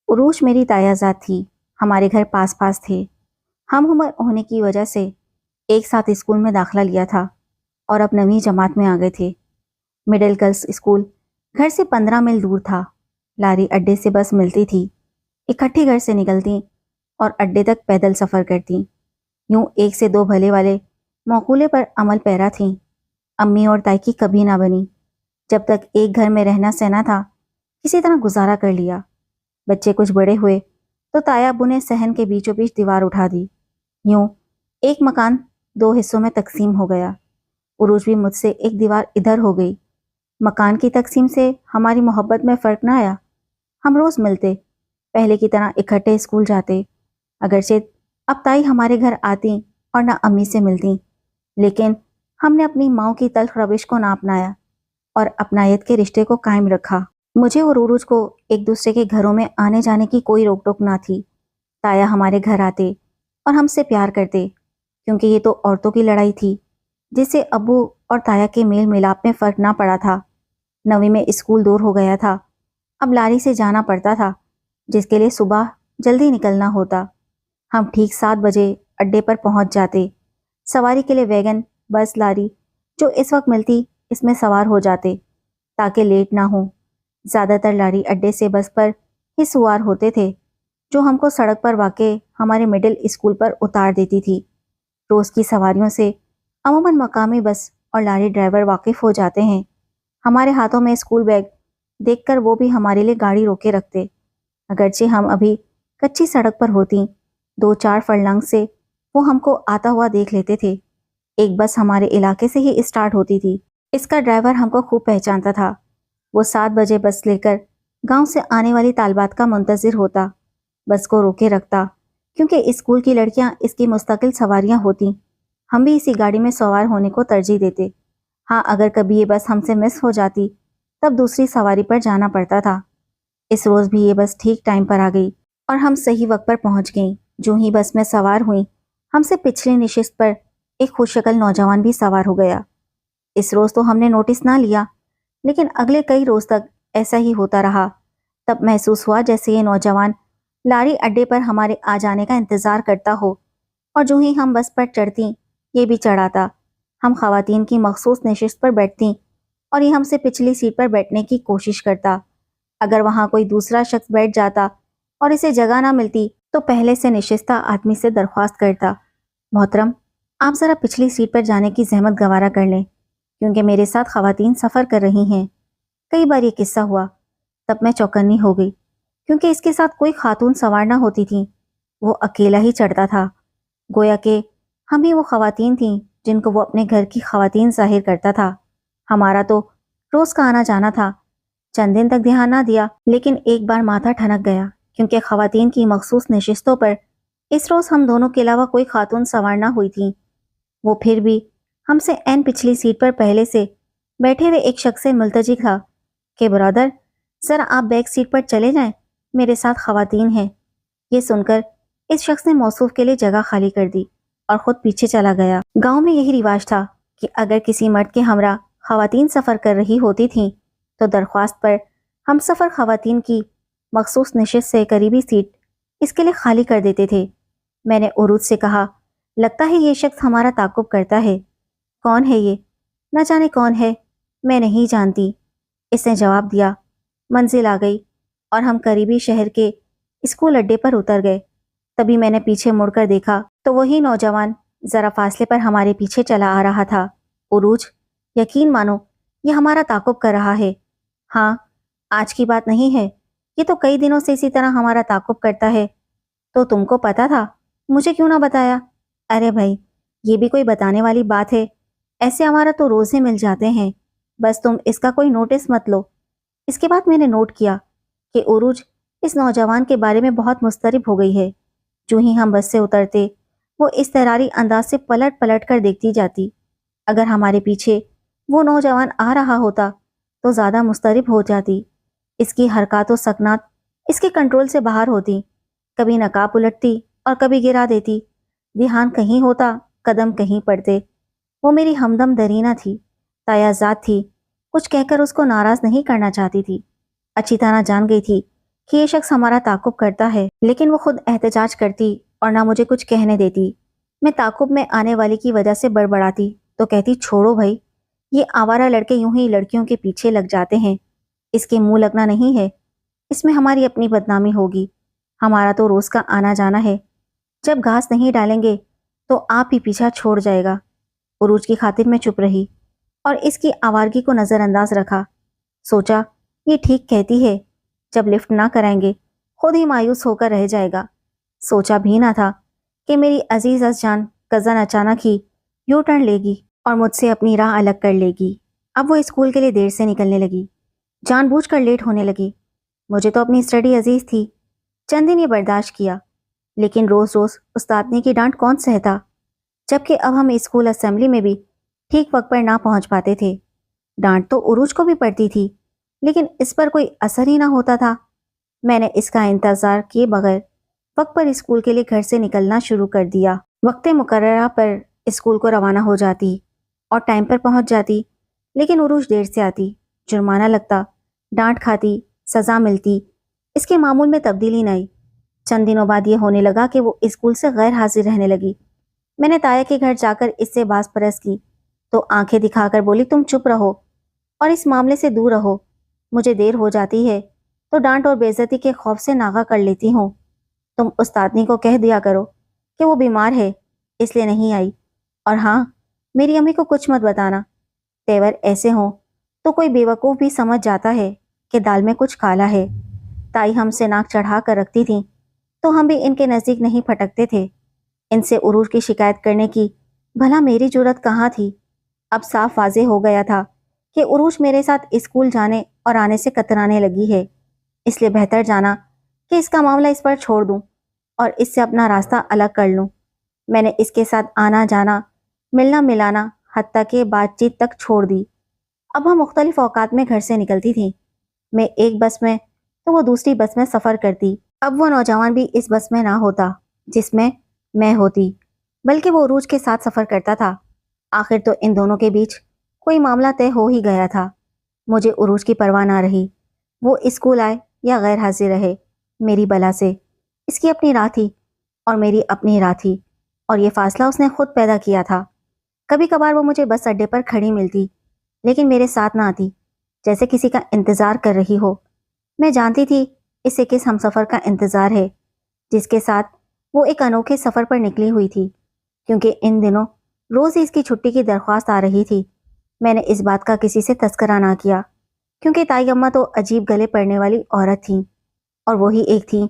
عروج میری تایا زاد تھی، ہمارے گھر پاس پاس تھے۔ ہم عمر ہونے کی وجہ سے ایک ساتھ اسکول میں داخلہ لیا تھا اور اب 9ویں جماعت میں آ گئے تھے۔ مڈل گرلز اسکول گھر سے 15 میل دور تھا۔ لاری اڈے سے بس ملتی تھی، اکٹھے گھر سے نکلتی اور اڈے تک پیدل سفر کرتی۔ یوں 1 سے 2 بھلے والے مقولے پر عمل پیرا تھیں۔ امی اور تائی کی کبھی نہ بنی۔ جب تک ایک گھر میں رہنا سہنا تھا، کسی طرح گزارا کر لیا۔ بچے کچھ بڑے ہوئے تو تایا ابو نے صحن کے بیچوں بیچ دیوار اٹھا دی۔ یوں ایک مکان 2 حصوں میں تقسیم ہو گیا۔ عروج بھی مجھ سے ایک دیوار ادھر ہو گئی۔ مکان کی تقسیم سے ہماری محبت میں فرق نہ آیا۔ ہم روز ملتے، پہلے کی طرح اکٹھے اسکول جاتے۔ اگرچہ اب تائی ہمارے گھر آتی اور نہ امی سے ملتی، لیکن ہم نے اپنی ماؤں کی تلخ روش کو نہ اپنایا اور اپنائیت کے رشتے کو قائم رکھا۔ مجھے اور عروج کو ایک دوسرے کے گھروں میں آنے جانے کی کوئی روک ٹوک نہ تھی۔ تایا ہمارے گھر آتے اور ہم سے پیار کرتے، کیونکہ یہ تو عورتوں کی لڑائی تھی جس سے ابو اور تایا کے میل ملاپ میں فرق نہ پڑا تھا۔ 9ویں میں اسکول دور ہو گیا تھا، اب لاری سے جانا پڑتا تھا، جس کے لیے صبح جلدی نکلنا ہوتا۔ ہم ٹھیک 7 بجے اڈے پر پہنچ جاتے۔ سواری کے لیے ویگن، بس، لاری جو اس وقت ملتی اس میں سوار ہو جاتے تاکہ لیٹ نہ ہوں۔ زیادہ تر لاری اڈے سے بس پر ہی سوار ہوتے تھے، جو ہم کو سڑک پر واقع ہمارے مڈل اسکول پر اتار دیتی تھی۔ روز کی سواریوں سے عموماً مقامی بس اور لاری ڈرائیور واقف ہو جاتے ہیں۔ ہمارے ہاتھوں میں اسکول بیگ دیکھ کر وہ بھی ہمارے لیے گاڑی روکے رکھتے، اگرچہ ہم ابھی کچی سڑک پر ہوتی۔ 2-4 فرلنگ سے وہ ہم کو آتا ہوا دیکھ لیتے تھے۔ ایک بس ہمارے علاقے سے ہی اسٹارٹ ہوتی تھی۔ اس کا ڈرائیور ہم کو خوب پہچانتا تھا۔ وہ 7 بجے بس لے کر گاؤں سے آنے والی طالبات کا منتظر ہوتا، بس کو روکے رکھتا، کیونکہ اسکول کی لڑکیاں اس کی مستقل سواریاں ہوتیں۔ ہم بھی اسی گاڑی میں سوار ہونے کو ترجیح دیتے۔ ہاں، اگر کبھی یہ بس ہم سے مس ہو جاتی تب دوسری سواری پر جانا پڑتا تھا۔ اس روز بھی یہ بس ٹھیک ٹائم پر آ گئی اور ہم صحیح وقت پر پہنچ گئیں۔ جو ہی بس میں سوار ہوئیں، ہم سے پچھلی نشست پر ایک خوش شکل نوجوان بھی سوار ہو گیا۔ اس روز تو ہم نے نوٹس نہ لیا، لیکن اگلے کئی روز تک ایسا ہی ہوتا رہا۔ تب محسوس ہوا جیسے یہ نوجوان لاری اڈے پر ہمارے آ جانے کا انتظار کرتا ہو، اور جو ہی ہم بس پر چڑھتیں یہ بھی چڑھاتا۔ ہم خواتین کی مخصوص نشست پر بیٹھتیں اور یہ ہم سے پچھلی سیٹ پر بیٹھنے کی کوشش کرتا۔ اگر وہاں کوئی دوسرا شخص بیٹھ جاتا اور اسے جگہ نہ ملتی تو پہلے سے نشستہ آدمی سے درخواست کرتا، محترم، آپ ذرا پچھلی سیٹ پر جانے کی زحمت گوارا کر لیں، کیونکہ میرے ساتھ خواتین سفر کر رہی ہیں۔ کئی بار یہ قصہ ہوا، تب میں چوکنی ہو گئی، کیونکہ اس کے ساتھ کوئی خاتون سوار نہ ہوتی تھی۔ وہ اکیلا ہی چڑھتا تھا، گویا کہ ہم ہی وہ خواتین تھیں جن کو وہ اپنے گھر کی خواتین ظاہر کرتا تھا۔ ہمارا تو روز کا آنا جانا تھا۔ چند دن تک دھیان نہ دیا، لیکن ایک بار ماتھا ٹھنک گیا، کیونکہ خواتین کی مخصوص نشستوں پر اس روز ہم دونوں کے علاوہ کوئی خاتون سوار نہ ہوئی تھی۔ وہ پھر بھی ہم سے عین پچھلی سیٹ پر پہلے سے بیٹھے ہوئے ایک شخص سے ملتجی تھا کہ برادر، ذرا آپ بیک سیٹ پر چلے جائیں، میرے ساتھ خواتین ہیں۔ یہ سن کر اس شخص نے موصوف کے لیے جگہ خالی کر دی اور خود پیچھے چلا گیا۔ گاؤں میں یہی رواج تھا کہ اگر کسی مرد کے ہمراہ خواتین سفر کر رہی ہوتی تھیں تو درخواست پر ہم سفر خواتین کی مخصوص نشست سے قریبی سیٹ اس کے لیے خالی کر دیتے تھے۔ میں نے عروج سے کہا، لگتا ہے یہ شخص ہمارا تعاقب کرتا ہے۔ کون ہے یہ؟ نہ جانے کون ہے، میں نہیں جانتی، اس نے جواب دیا۔ منزل آ گئی اور ہم قریبی شہر کے اسکول اڈے پر اتر گئے۔ تبھی میں نے پیچھے مڑ کر دیکھا تو وہی نوجوان ذرا فاصلے پر ہمارے پیچھے چلا آ رہا تھا۔ عروج، یقین مانو یہ ہمارا تعاقب کر رہا ہے۔ ہاں، آج کی بات نہیں ہے، یہ تو کئی دنوں سے اسی طرح ہمارا تعاقب کرتا ہے۔ تو تم کو پتا تھا، مجھے کیوں نہ بتایا؟ ارے بھائی، یہ بھی کوئی بتانے والی بات ہے؟ ایسے ہمارا تو روز ہی مل جاتے ہیں، بس تم اس کا کوئی نوٹس مت لو۔ اس کے بعد میں نے نوٹ کیا کہ عروج اس نوجوان کے بارے میں بہت مضطرب ہو گئی ہے۔ جو ہی ہم بس سے اترتے وہ اضطراری انداز سے پلٹ پلٹ کر دیکھتی جاتی۔ اگر ہمارے پیچھے وہ نوجوان آ رہا ہوتا تو زیادہ مضطرب ہو جاتی۔ اس کی حرکات و سکنات اس کے کنٹرول سے باہر ہوتی، کبھی نقاب الٹتی اور کبھی گرا دیتی، دھیان کہیں ہوتا، قدم کہیں پڑتے۔ وہ میری ہمدم درینہ تھی، تایا زاد تھی، کچھ کہہ کر اس کو ناراض نہیں کرنا چاہتی تھی۔ اچھی طرح جان گئی تھی کہ یہ شخص ہمارا تعاقب کرتا ہے، لیکن وہ خود احتجاج کرتی اور نہ مجھے کچھ کہنے دیتی۔ میں تعاقب میں آنے والی کی وجہ سے بڑبڑاتی تو کہتی چھوڑو بھائی، یہ آوارہ لڑکے یوں ہی لڑکیوں کے پیچھے لگ جاتے ہیں، اس کے منہ لگنا نہیں ہے، اس میں ہماری اپنی بدنامی ہوگی، ہمارا تو روز کا آنا جانا ہے، جب گھاس نہیں ڈالیں گے تو آپ ہی پیچھا چھوڑ جائے گا۔ عروج کی خاطر میں چپ رہی اور اس کی آوارگی کو نظر انداز رکھا۔ سوچا یہ ٹھیک کہتی ہے، جب لفٹ نہ کرائیں گے خود ہی مایوس ہو کر رہ جائے گا۔ سوچا بھی نہ تھا کہ میری عزیز از جان کزن اچانک ہی یو ٹرن لے گی اور مجھ سے اپنی راہ الگ کر لے گی۔ اب وہ اسکول کے لیے دیر سے نکلنے لگی، جان بوجھ کر لیٹ ہونے لگی۔ مجھے تو اپنی اسٹڈی عزیز تھی، چند دن یہ برداشت کیا، لیکن روز روز استادنی کی ڈانٹ کون سہتا، جبکہ اب ہم اسکول اسمبلی میں بھی ٹھیک وقت پر نہ پہنچ پاتے تھے۔ ڈانٹ تو عروج کو بھی پڑتی تھی، لیکن اس پر کوئی اثر ہی نہ ہوتا تھا۔ میں نے اس کا انتظار کیے بغیر وقت پر اسکول کے لیے گھر سے نکلنا شروع کر دیا۔ وقت مقررہ پر اسکول کو روانہ ہو جاتی اور ٹائم پر پہنچ جاتی، لیکن عروج دیر سے آتی، جرمانہ لگتا، ڈانٹ کھاتی، سزا ملتی، اس کے معمول میں تبدیلی نہ آئی۔ چند دنوں بعد یہ ہونے لگا کہ وہ اسکول سے غیر حاضر رہنے لگی۔ میں نے تایا کے گھر جا کر اس سے باز پرس کی تو آنکھیں دکھا کر بولی تم چپ رہو اور اس معاملے سے دور رہو، مجھے دیر ہو جاتی ہے تو ڈانٹ اور بے عزتی کے خوف سے ناغہ کر لیتی ہوں۔ تم استادنی کو کہہ دیا کرو کہ وہ بیمار ہے اس لیے نہیں آئی، اور ہاں میری امی کو کچھ مت بتانا، تیور ایسے ہوں تو کوئی بیوقوف بھی سمجھ جاتا ہے کہ دال میں کچھ کالا ہے۔ تائی ہم سے ناک چڑھا کر رکھتی تھیں تو ہم بھی ان کے نزدیک نہیں پھٹکتے تھے۔ ان سے عروج کی شکایت کرنے کی بھلا میری جرت کہاں تھی؟ اب صاف واضح ہو گیا تھا کہ عروج میرے ساتھ اسکول جانے اور آنے سے کترانے لگی ہے، اس لیے بہتر جانا کہ اس کا معاملہ اس پر چھوڑ دوں اور اس سے اپنا راستہ الگ کر لوں۔ میں نے اس کے ساتھ آنا جانا، ملنا ملانا، حتیٰ کہ بات چیت تک چھوڑ دی۔ اب ہم مختلف اوقات میں گھر سے نکلتی تھیں، میں ایک بس میں تو وہ دوسری بس میں سفر کرتی۔ اب وہ نوجوان بھی اس بس میں نہ ہوتا جس میں ہوتی، بلکہ وہ عروج کے ساتھ سفر کرتا تھا۔ آخر تو ان دونوں کے بیچ کوئی معاملہ طے ہو ہی گیا تھا۔ مجھے عروج کی پرواہ نہ رہی، وہ اسکول آئے یا غیر حاضر رہے، میری بلا سے۔ اس کی اپنی راہ تھی اور میری اپنی راہ تھی، اور یہ فاصلہ اس نے خود پیدا کیا تھا۔ کبھی کبھار وہ مجھے بس اڈے پر کھڑی ملتی، لیکن میرے ساتھ نہ آتی، جیسے کسی کا انتظار کر رہی ہو۔ میں جانتی تھی اسے کس ہمسفر کا انتظار ہے جس کے ساتھ وہ ایک انوکھے سفر پر نکلی ہوئی تھی، کیونکہ ان دنوں روز ہی اس کی چھٹی کی درخواست آ رہی تھی۔ میں نے اس بات کا کسی سے تذکرہ نہ کیا، کیونکہ تائی اماں تو عجیب گلے پڑنے والی عورت تھیں، اور وہی ایک تھیں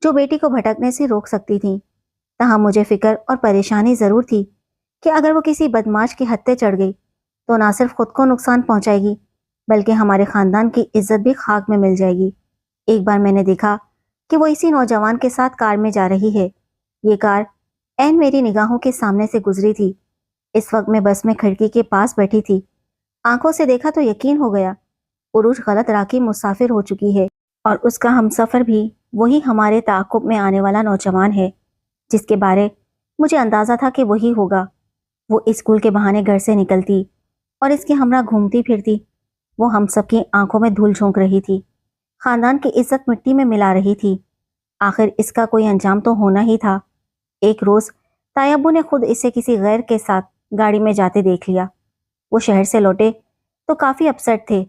جو بیٹی کو بھٹکنے سے روک سکتی تھیں۔ تاہم مجھے فکر اور پریشانی ضرور تھی کہ اگر وہ کسی بدماش کے ہتھے چڑھ گئی تو نہ صرف خود کو نقصان پہنچائے گی، بلکہ ہمارے خاندان کی عزت بھی خاک میں مل جائے گی۔ ایک بار میں نے دیکھا کہ وہ اسی نوجوان کے ساتھ کار میں جا رہی ہے۔ یہ کار عین میری نگاہوں کے سامنے سے گزری تھی۔ اس وقت میں بس میں کھڑکی کے پاس بیٹھی تھی۔ آنکھوں سے دیکھا تو یقین ہو گیا عروج غلط راہ کی مسافر ہو چکی ہے، اور اس کا ہمسفر بھی وہی ہمارے تعاقب میں آنے والا نوجوان ہے جس کے بارے مجھے اندازہ تھا کہ وہی ہوگا۔ وہ اسکول کے بہانے گھر سے نکلتی اور اس کے ہمراہ گھومتی پھرتی۔ وہ ہم سب کی آنکھوں میں دھول جھونک رہی تھی، خاندان کی عزت مٹی میں ملا رہی تھی۔ آخر اس کا کوئی انجام تو ہونا ہی تھا۔ ایک روز تائی ابو نے خود اسے کسی غیر کے ساتھ گاڑی میں جاتے دیکھ لیا۔ وہ شہر سے لوٹے تو کافی اپسٹ تھے۔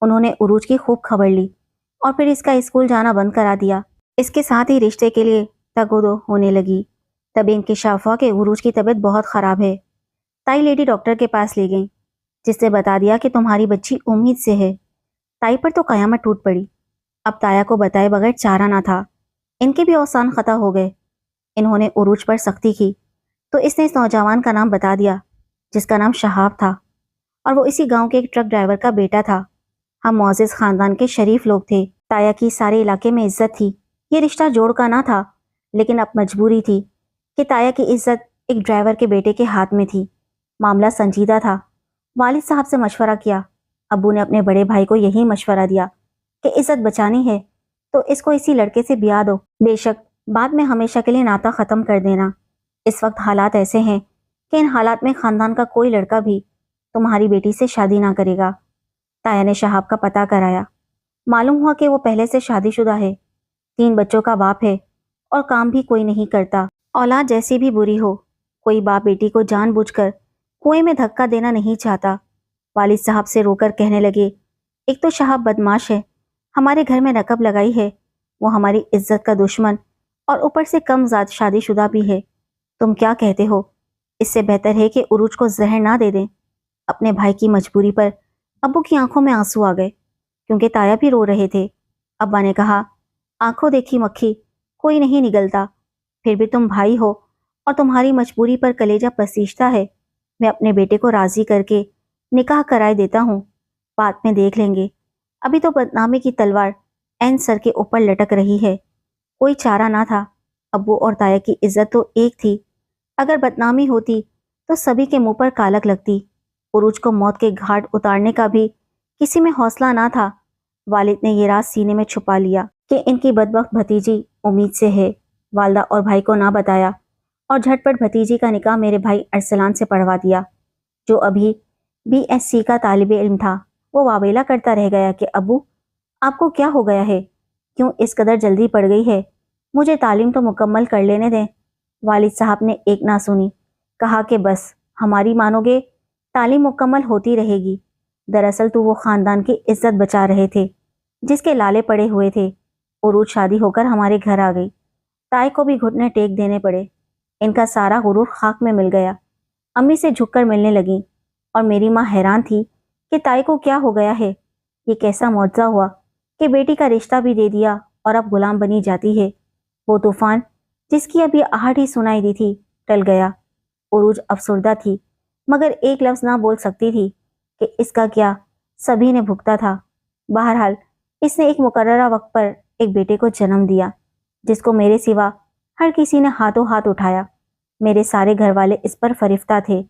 انہوں نے عروج کی خوب خبر لی اور پھر اس کا اسکول جانا بند کرا دیا۔ اس کے ساتھ ہی رشتے کے لیے تگ و دو ہونے لگی۔ تب انکشاف ہوا کہ عروج کی طبیعت بہت خراب ہے۔ تائی لیڈی ڈاکٹر کے پاس لے گئیں، جس سے بتا دیا کہ تمہاری بچی امید سے ہے۔ تائی پر تو قیامت ٹوٹ پڑی۔ اب تایا کو بتائے بغیر چارہ نہ تھا، ان کے بھی اوسان خطا ہو گئے۔ انہوں نے عروج پر سختی کی تو اس نے اس نوجوان کا نام بتا دیا جس کا نام شہاب تھا، اور وہ اسی گاؤں کے ایک ٹرک ڈرائیور کا بیٹا تھا۔ ہم معزز خاندان کے شریف لوگ تھے، تایا کی سارے علاقے میں عزت تھی۔ یہ رشتہ جوڑ کا نہ تھا، لیکن اب مجبوری تھی کہ تایا کی عزت ایک ڈرائیور کے بیٹے کے ہاتھ میں تھی۔ معاملہ سنجیدہ تھا۔ والد صاحب سے مشورہ کیا۔ ابو نے اپنے بڑے بھائی کو یہی مشورہ دیا کہ عزت بچانی ہے تو اس کو اسی لڑکے سے بیاہ دو، بے شک بعد میں ہمیشہ کے لیے ناطہ ختم کر دینا۔ اس وقت حالات ایسے ہیں کہ ان حالات میں خاندان کا کوئی لڑکا بھی تمہاری بیٹی سے شادی نہ کرے گا۔ تایا نے شہاب کا پتہ کرایا۔ معلوم ہوا کہ وہ پہلے سے شادی شدہ ہے 3 بچوں کا باپ ہے اور کام بھی کوئی نہیں کرتا۔ اولاد جیسی بھی بری ہو، کوئی باپ بیٹی کو جان بوجھ کر کنویں میں دھکا دینا نہیں چاہتا۔ والد صاحب سے رو کر کہنے لگے، ایک تو شہاب بدماش ہے، ہمارے گھر میں رکب لگائی ہے، وہ ہماری عزت کا دشمن اور اوپر سے کم ذات شادی شدہ بھی ہے۔ تم کیا کہتے ہو؟ اس سے بہتر ہے کہ عروج کو زہر نہ دے دیں۔ اپنے بھائی کی مجبوری پر ابو کی آنکھوں میں آنسو آ گئے، کیونکہ تایا بھی رو رہے تھے۔ ابا نے کہا، آنکھوں دیکھی مکھی کوئی نہیں نگلتا، پھر بھی تم بھائی ہو اور تمہاری مجبوری پر کلیجہ پسیجتا ہے۔ میں اپنے بیٹے کو راضی کر کے نکاح کرائے دیتا ہوں، بعد میں دیکھ لیں گے۔ ابھی تو بدنامی کی تلوار عین سر کے اوپر لٹک رہی ہے۔ کوئی چارہ نہ تھا، ابو اور تایا کی عزت تو ایک تھی، اگر بدنامی ہوتی تو سبھی کے منہ پر کالک لگتی۔ عروج کو موت کے گھاٹ اتارنے کا بھی کسی میں حوصلہ نہ تھا۔ والد نے یہ راز سینے میں چھپا لیا کہ ان کی بدبخت بھتیجی امید سے ہے، والدہ اور بھائی کو نہ بتایا، اور جھٹ پٹ بھتیجی کا نکاح میرے بھائی ارسلان سے پڑھوا دیا، جو ابھی BSc کا طالب علم تھا۔ وہ واویلا کرتا رہ گیا کہ ابو، آپ کو کیا ہو گیا ہے؟ کیوں اس قدر جلدی پڑ گئی ہے؟ مجھے تعلیم تو مکمل کر لینے دیں۔ والد صاحب نے ایک نہ سنی، کہا کہ بس ہماری مانو گے، تعلیم مکمل ہوتی رہے گی۔ دراصل تو وہ خاندان کی عزت بچا رہے تھے جس کے لالے پڑے ہوئے تھے۔ عروج شادی ہو کر ہمارے گھر آ گئی، تائی کو بھی گھٹنے ٹیک دینے پڑے۔ ان کا سارا غرور خاک میں مل گیا۔ امی سے جھک کر ملنے لگیں، اور میری ماں حیران تھی کہ تائی کو کیا ہو گیا ہے، یہ کیسا معجزہ ہوا کہ بیٹی کا رشتہ بھی دے دیا اور اب غلام بنی جاتی ہے۔ وہ طوفان جس کی ابھی آہٹ ہی سنائی دی تھی ٹل گیا۔ عروج افسردہ تھی، مگر ایک لفظ نہ بول سکتی تھی کہ اس کا کیا سبھی نے بھگتا تھا۔ بہرحال اس نے ایک مقررہ وقت پر ایک بیٹے کو جنم دیا، جس کو میرے سوا ہر کسی نے ہاتھوں ہاتھ اٹھایا۔ میرے سارے گھر والے اس پر فرفتہ تھے۔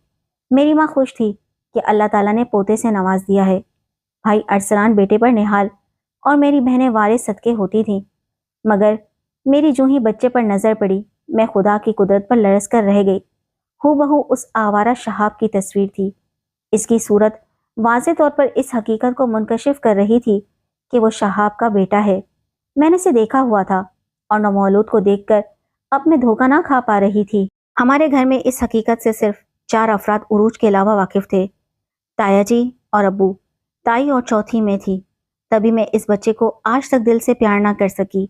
میری ماں خوش تھی کہ اللہ تعالیٰ نے پوتے سے نواز دیا ہے۔ بھائی ارسلان بیٹے پر نہال اور میری بہنیں وارث صدقے ہوتی تھیں، مگر میری جو ہی بچے پر نظر پڑی، میں خدا کی قدرت پر لرز کر رہ گئی۔ ہو بہو اس آوارہ شہاب کی تصویر تھی۔ اس کی صورت واضح طور پر اس حقیقت کو منکشف کر رہی تھی کہ وہ شہاب کا بیٹا ہے۔ میں نے اسے دیکھا ہوا تھا اور نومولود کو دیکھ کر اب میں دھوکہ نہ کھا پا رہی تھی۔ ہمارے گھر میں اس حقیقت سے صرف 4 افراد عروج کے علاوہ واقف تھے، تایا جی اور ابو، تائی اور چوتھی میں تھی۔ تبھی میں اس بچے کو آج تک دل سے پیار نہ کر سکی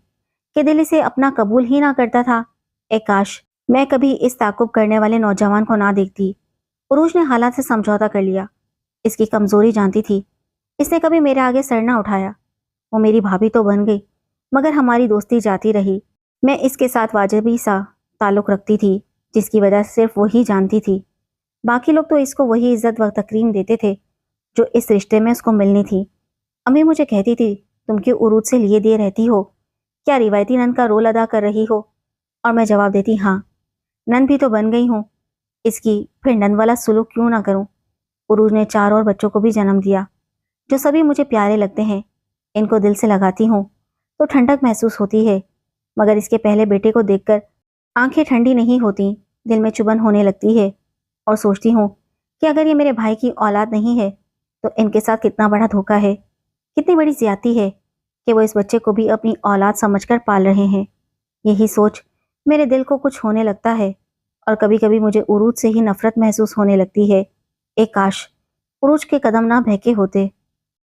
کہ دل اسے اپنا قبول ہی نہ کرتا تھا۔ اے کاش میں کبھی اس تعقب کرنے والے نوجوان کو نہ دیکھتی۔ عروج نے حالات سے سمجھوتا کر لیا، اس کی کمزوری جانتی تھی، اس نے کبھی میرے آگے سر نہ اٹھایا۔ وہ میری بھابھی تو بن گئی، مگر ہماری دوستی جاتی رہی۔ میں اس کے ساتھ واجبی سا تعلق رکھتی تھی، جس کی وجہ صرف وہی جانتی تھی۔ باقی لوگ تو اس کو وہی عزت و تکریم دیتے تھے جو اس رشتے میں اس کو ملنی تھی۔ امی مجھے کہتی تھی، تم کیوں عروج سے لیے دیے رہتی ہو؟ کیا روایتی نن کا رول ادا کر رہی ہو؟ اور میں جواب دیتی، ہاں نن بھی تو بن گئی ہوں، اس کی پھر نن والا سلوک کیوں نہ کروں۔ عروج نے 4 اور بچوں کو بھی جنم دیا، جو سبھی مجھے پیارے لگتے ہیں۔ ان کو دل سے لگاتی ہوں تو ٹھنڈک محسوس ہوتی ہے، مگر اس کے پہلے بیٹے کو دیکھ کر آنکھیں ٹھنڈی نہیں ہوتی، دل میں چبھن ہونے لگتی ہے، اور سوچتی ہوں کہ اگر یہ میرے بھائی کی اولاد نہیں ہے تو ان کے ساتھ کتنا بڑا دھوکہ ہے، کتنی بڑی زیادتی ہے کہ وہ اس بچے کو بھی اپنی اولاد سمجھ کر پال رہے ہیں۔ یہی سوچ میرے دل کو کچھ ہونے لگتا ہے، اور کبھی کبھی مجھے عروج سے ہی نفرت محسوس ہونے لگتی ہے۔ ایک کاش عروج کے قدم نہ بہکے ہوتے